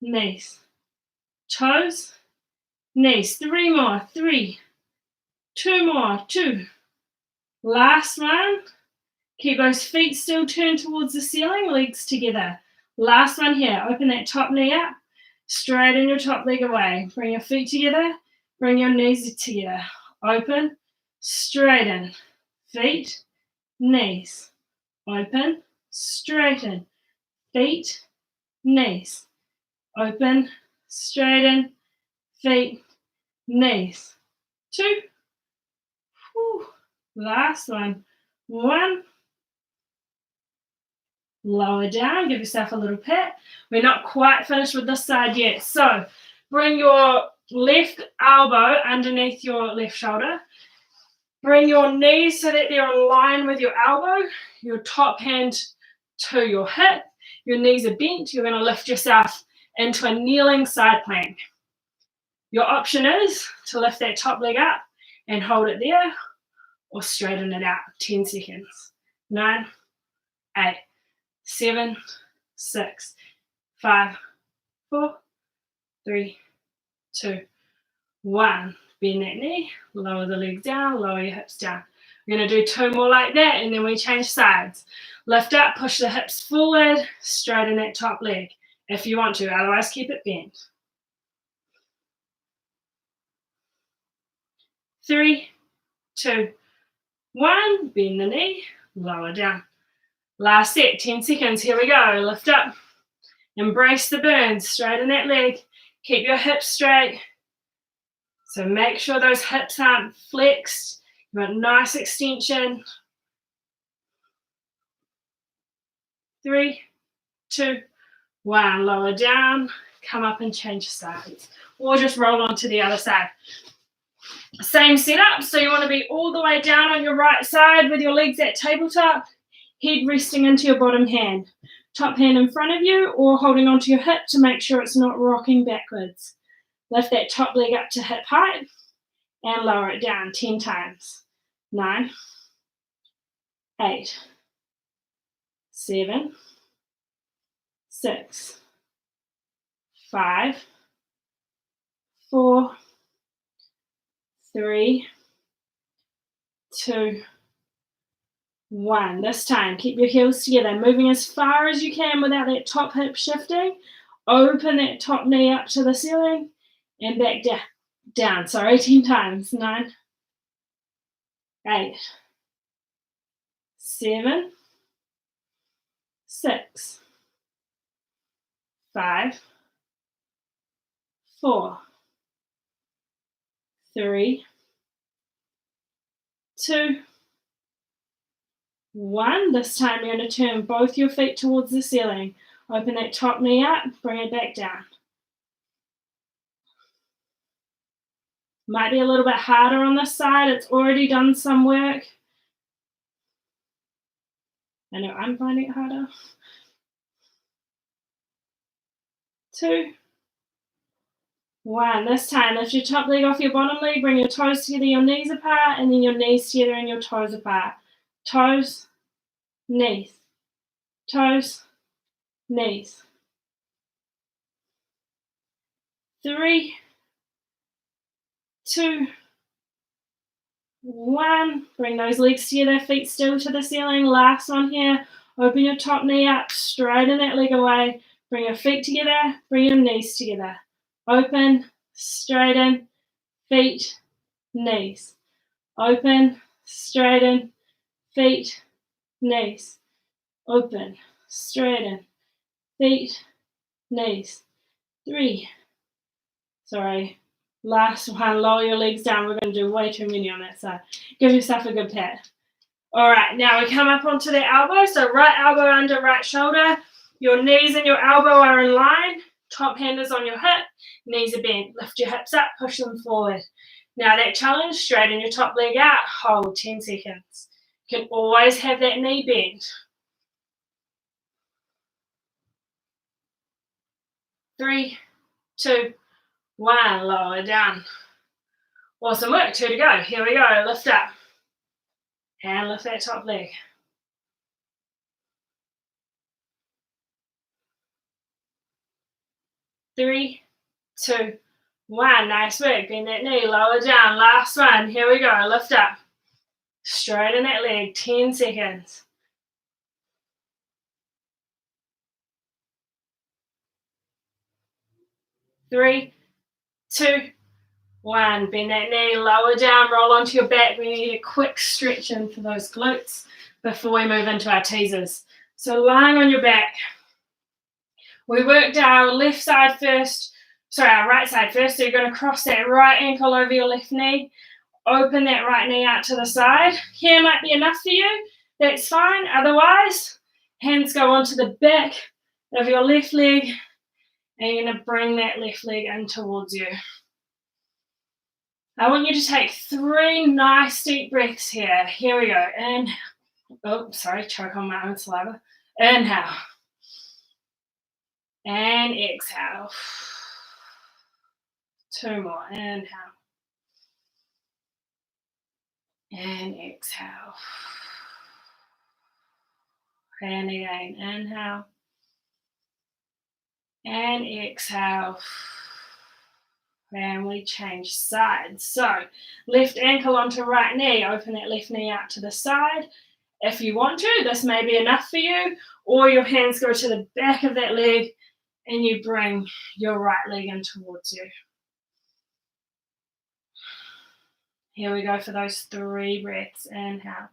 knees. Toes, knees. 3 more. 3. 2 more. 2. Last one. Keep those feet still turned towards the ceiling, legs together. Last one here. Open that top knee up. Straighten your top leg away. Bring your feet together. Bring your knees together. Open. Straighten. Feet. Knees. Open. Straighten. Feet. Knees. Open. Straighten. Feet. Knees. 2. Whew. Last one. 1. Lower down, give yourself a little pat. We're not quite finished with this side yet. So bring your left elbow underneath your left shoulder. Bring your knees so that they're in line with your elbow. Your top hand to your hip. Your knees are bent. You're going to lift yourself into a kneeling side plank. Your option is to lift that top leg up and hold it there or straighten it out. 10 seconds. 9, 8, 7, 6, 5, 4, 3, 2, 1. Bend that knee, lower the legs down, lower your hips down. We're going to do 2 more like that, and then we change sides. Lift up, push the hips forward, straighten that top leg if you want to, otherwise keep it bent. 3, 2, 1. Bend the knee, lower down. Last set, 10 seconds. Here we go. Lift up. Embrace the burn. Straighten that leg. Keep your hips straight. So make sure those hips aren't flexed. You want nice extension. 3, 2, 1. Lower down, come up and change sides. Or just roll on to the other side. Same setup, so you want to be all the way down on your right side with your legs at tabletop, head resting into your bottom hand. Top hand in front of you or holding onto your hip to make sure it's not rocking backwards. Lift that top leg up to hip height and lower it down 10 times. 9, 8, 7, 6, 5, 4, 3, 2, 1. This time, keep your heels together, moving as far as you can without that top hip shifting. Open that top knee up to the ceiling and back down. Sorry, 10 times. 9, 8, 7, 6, 5, 4, 3, 2, 1. This time you're going to turn both your feet towards the ceiling. Open that top knee up, bring it back down. Might be a little bit harder on this side. It's already done some work. I know I'm finding it harder. 2, 1. This time, lift your top leg off your bottom leg, bring your toes together, your knees apart, and then your knees together and your toes apart. Toes, knees, toes, knees. 3, 2, 1. Bring those legs together, feet still to the ceiling. Last one here. Open your top knee up, straighten that leg away. Bring your feet together, bring your knees together. Open, straighten, feet, knees. Open, straighten, feet, knees. Open, straighten, feet, knees. 3. Sorry. Last one, lower your legs down. We're going to do way too many on that side. Give yourself a good pat. All right, now we come up onto the elbow. So right elbow under right shoulder. Your knees and your elbow are in line. Top hand is on your hip. Knees are bent. Lift your hips up, push them forward. Now that challenge, straighten your top leg out. Hold 10 seconds. You can always have that knee bent. 3, 2, 1. Lower down. Awesome work. 2 to go. Here we go. Lift up. And lift that top leg. 3, 2, 1. Nice work. Bend that knee. Lower down. Last one. Here we go. Lift up. Straighten that leg. 10 seconds. 3, 2, 1. Bend that knee. Lower down. Roll onto your back. We need a quick stretch in for those glutes before we move into our teasers. So lying on your back. We worked our left side first. Sorry, our right side first. So you're going to cross that right ankle over your left knee. Open that right knee out to the side. Here might be enough for you. That's fine. Otherwise, hands go onto the back of your left leg. And you're going to bring that left leg in towards you. I want you to take 3 nice deep breaths here. Here we go. Inhale. Oh, sorry, choke on my own saliva. Inhale. And exhale. 2 more. Inhale. And exhale. And again. Inhale. And exhale. And we change sides. So left ankle onto right knee. Open that left knee out to the side. If you want to, this may be enough for you. Or your hands go to the back of that leg and you bring your right leg in towards you. Here we go for those 3 breaths. Inhale.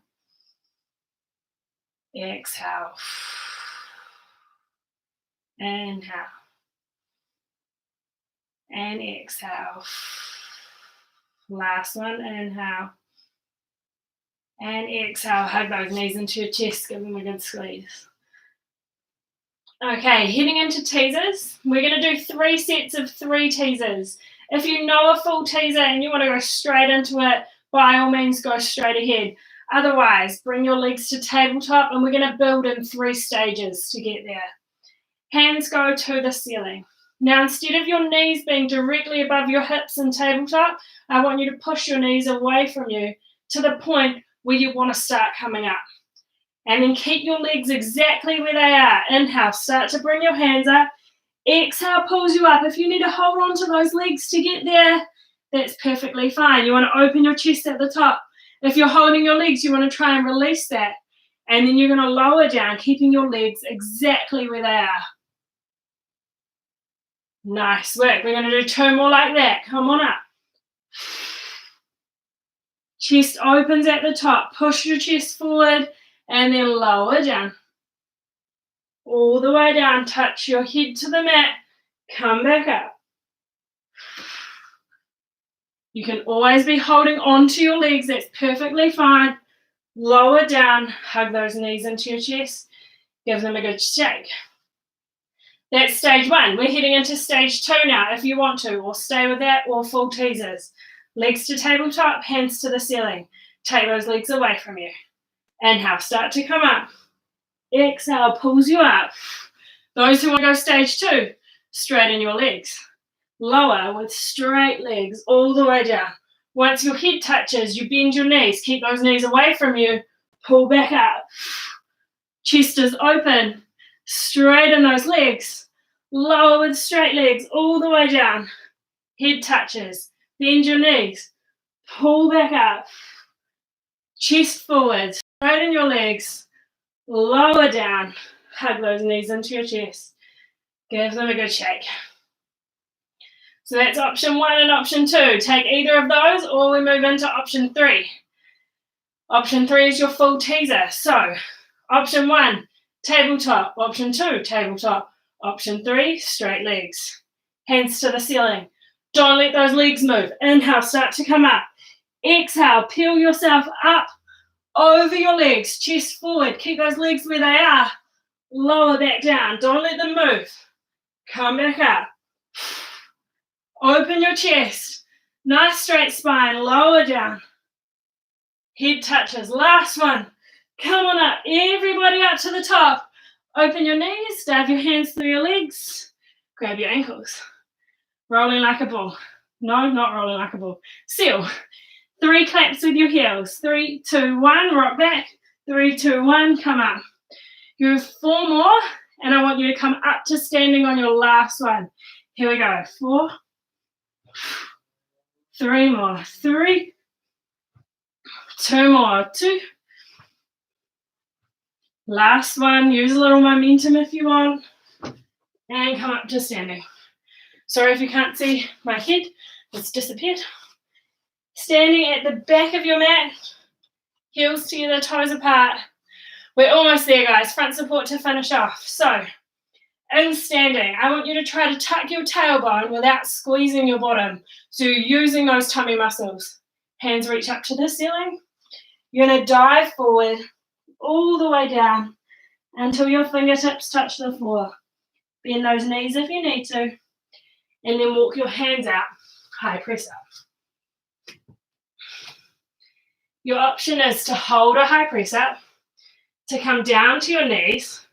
Exhale. Inhale. And exhale. Last one. Inhale. And exhale, hug those knees into your chest, give them a good squeeze. Okay, heading into teasers. We're going to do 3 sets of 3 teasers. If you know a full teaser and you want to go straight into it, by all means go straight ahead. Otherwise, bring your legs to tabletop and we're going to build in 3 stages to get there. Hands go to the ceiling. Now, instead of your knees being directly above your hips in tabletop, I want you to push your knees away from you to the point where you want to start coming up. And then keep your legs exactly where they are. Inhale, start to bring your hands up. Exhale, pulls you up. If you need to hold on to those legs to get there, that's perfectly fine. You want to open your chest at the top. If you're holding your legs, you want to try and release that. And then you're going to lower down, keeping your legs exactly where they are. Nice work. We're going to do 2 more like that. Come on up. Chest opens at the top. Push your chest forward and then lower down. All the way down. Touch your head to the mat. Come back up. You can always be holding on to your legs. That's perfectly fine. Lower down. Hug those knees into your chest. Give them a good shake. That's stage 1. We're heading into stage 2 now if you want to, or stay with that, or full teasers. Legs to tabletop, hands to the ceiling. Take those legs away from you. Inhale, start to come up. Exhale, pulls you up. Those who want to go stage 2, straighten your legs. Lower with straight legs all the way down. Once your head touches, you bend your knees. Keep those knees away from you. Pull back up. Chest is open. Straighten those legs. Lower with straight legs all the way down. Head touches. Bend your knees. Pull back up. Chest forward. Straighten your legs. Lower down. Hug those knees into your chest. Give them a good shake. So that's option 1 and option 2. Take either of those or we move into option 3. Option 3 is your full teaser. So option 1, tabletop. Option 2, tabletop. Option 3, straight legs. Hands to the ceiling. Don't let those legs move. Inhale, start to come up. Exhale, peel yourself up over your legs. Chest forward. Keep those legs where they are. Lower back down. Don't let them move. Come back up. Open your chest. Nice straight spine. Lower down. Head touches. Last one. Come on up. Everybody up to the top. Open your knees. Dive your hands through your legs. Grab your ankles. Rolling like a ball. No, not rolling like a ball. Seal. 3 claps with your heels. 3, 2, 1. Rock back. 3, 2, 1. Come up. You have 4 more, and I want you to come up to standing on your last one. Here we go. 4. 3 more. 3. 2 more. 2. Last one. Use a little momentum if you want. And come up to standing. Sorry if you can't see my head. It's disappeared. Standing at the back of your mat. Heels together, toes apart. We're almost there, guys. Front support to finish off. So, in standing, I want you to try to tuck your tailbone without squeezing your bottom. So you're using those tummy muscles. Hands reach up to the ceiling. You're going to dive forward all the way down until your fingertips touch the floor. Bend those knees if you need to. And then walk your hands out. High press up. Your option is to hold a high press up, to come down to your knees,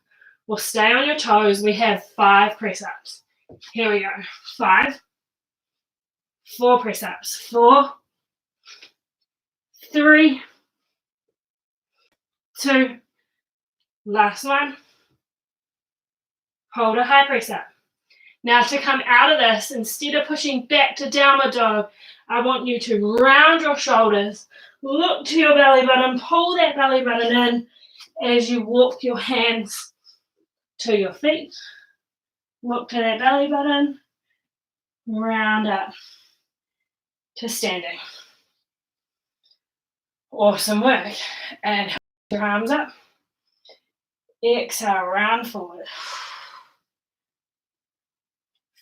or stay on your toes. We have 5 press ups. Here we go. 5. 4 press ups. 4. 3. 2. Last one. Hold a high press up. Now to come out of this, instead of pushing back to downward dog, I want you to round your shoulders, look to your belly button, pull that belly button in as you walk your hands to your feet. Look to that belly button, round up to standing. Awesome work. And hold your arms up. Exhale, round forward.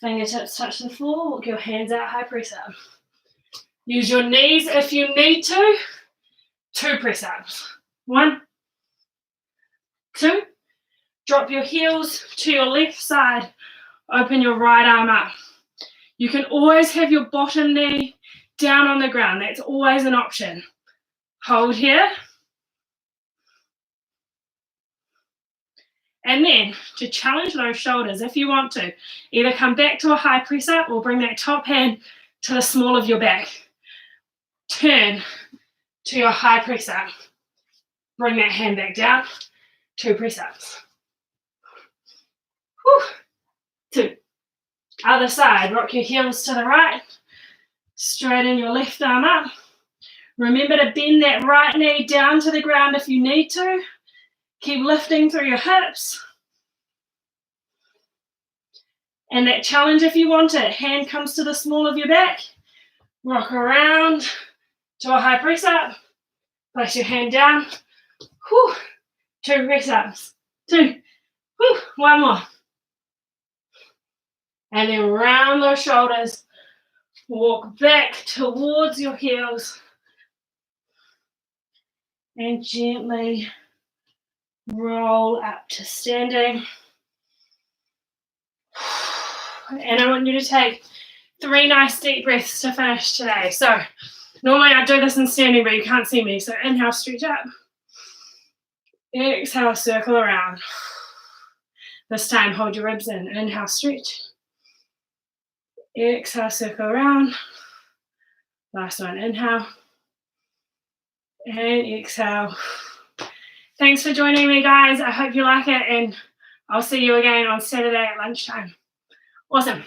Fingertips touch the floor, walk your hands out, high press up. Use your knees if you need to. 2 press-ups. 1, 2. Drop your heels to your left side. Open your right arm up. You can always have your bottom knee down on the ground. That's always an option. Hold here. And then to challenge those shoulders, if you want to, either come back to a high press up or bring that top hand to the small of your back. Turn to your high press up. Bring that hand back down. 2 press ups. 2. Other side, rock your heels to the right. Straighten your left arm up. Remember to bend that right knee down to the ground if you need to. Keep lifting through your hips. And that challenge if you want it. Hand comes to the small of your back. Rock around to a high press up. Place your hand down. 2 press ups. 2. 1 more. And then round those shoulders. Walk back towards your heels. And gently roll up to standing. And I want you to take 3 nice deep breaths to finish today. So normally I do this in standing, but you can't see me. So inhale, stretch up. Exhale, circle around. This time, hold your ribs in. Inhale, stretch. Exhale, circle around. Last one, inhale. And exhale. Thanks for joining me, guys. I hope you like it, and I'll see you again on Saturday at lunchtime. Awesome.